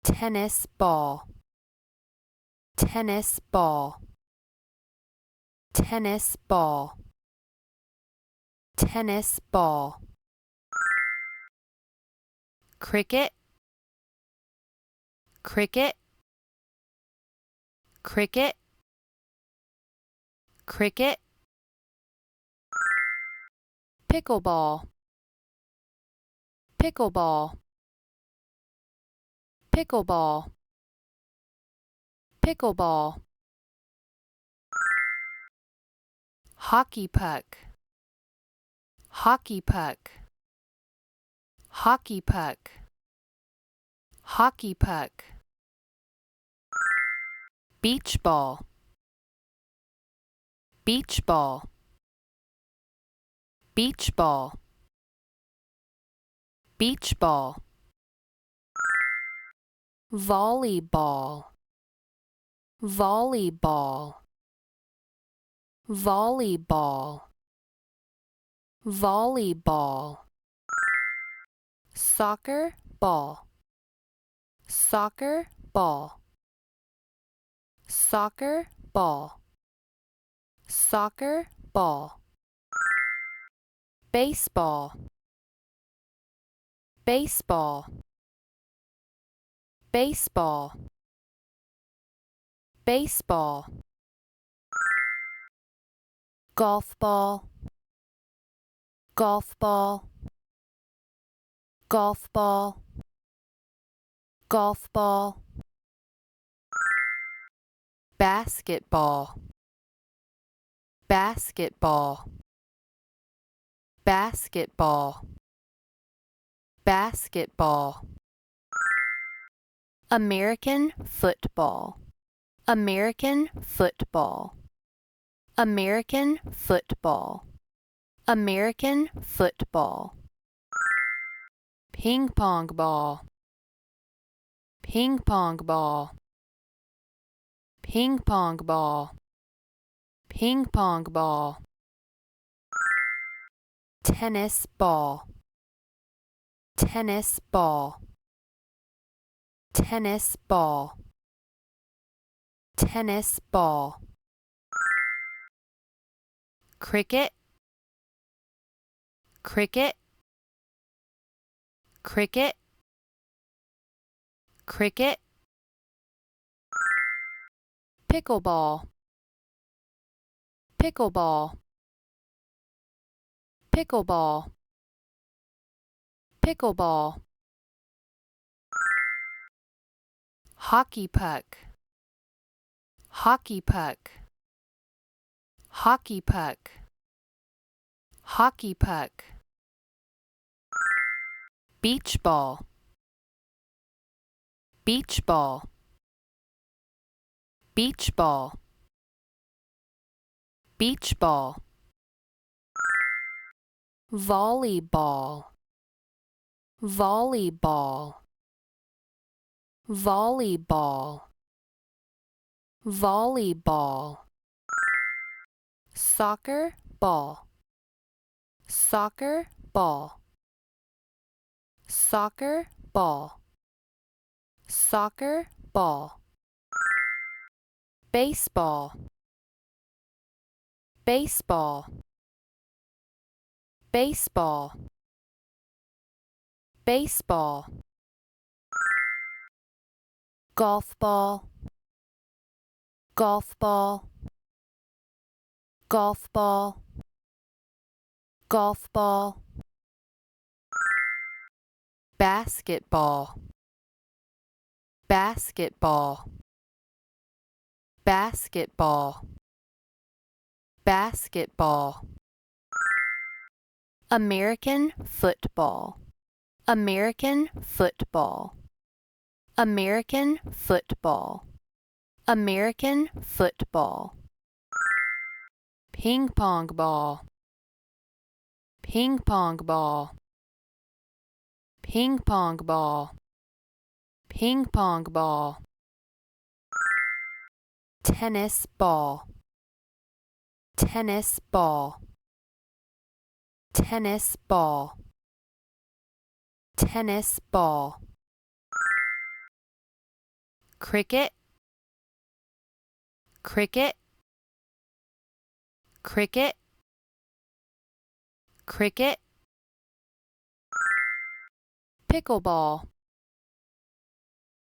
tennis ball, tennis ball, tennis ball, tennis ball. Cricket, cricket, cricket, cricket. Pickleball, pickleball, pickleball, pickleball. Hockey puck, hockey puck, hockey puck, hockey puck. Beach ball, beach ball, beach ball, beach ball. Volleyball, volleyball, volleyball, volleyball. Soccer ball, soccer ball, soccer ball, soccer ball. Baseball, baseball, baseball, baseball. Golf ball, golf ball, golf ball, golf ball. Basketball, basketball, basketball, basketball. American football, American football, American football, American football. Ping pong ball, ping pong ball, ping pong ball, ping pong ball. Tennis ball, tennis ball, tennis ball, tennis ball. Cricket, cricket, cricket, cricket. Pickleball, pickleball, pickleball, pickleball. Hockey puck, hockey puck, hockey puck, hockey puck. Beach ball, beach ball, beach ball, beach ball. Volleyball, volleyball, volleyball, volleyball. Soccer ball, soccer ball, soccer ball, soccer ball. Baseball, baseball, baseball, baseball. Golf ball, golf ball, golf ball, golf ball. Basketball, basketball, basketball, basketball. American football, American football, American football, American football. Ping pong ball, ping pong ball, ping pong ball, ping pong ball. Tennis ball, tennis ball, tennis ball, tennis ball. cricket, cricket, cricket, cricket, pickleball,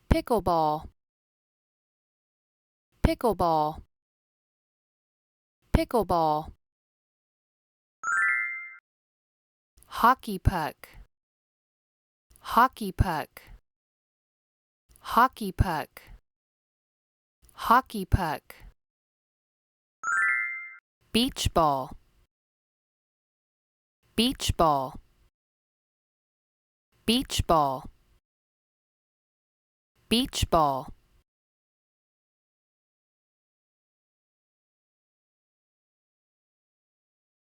pickleball, pickleball, pickleball, hockey puck, hockey puck, hockey puck, hockey puck, beach ball, beach ball, beach ball, beach ball,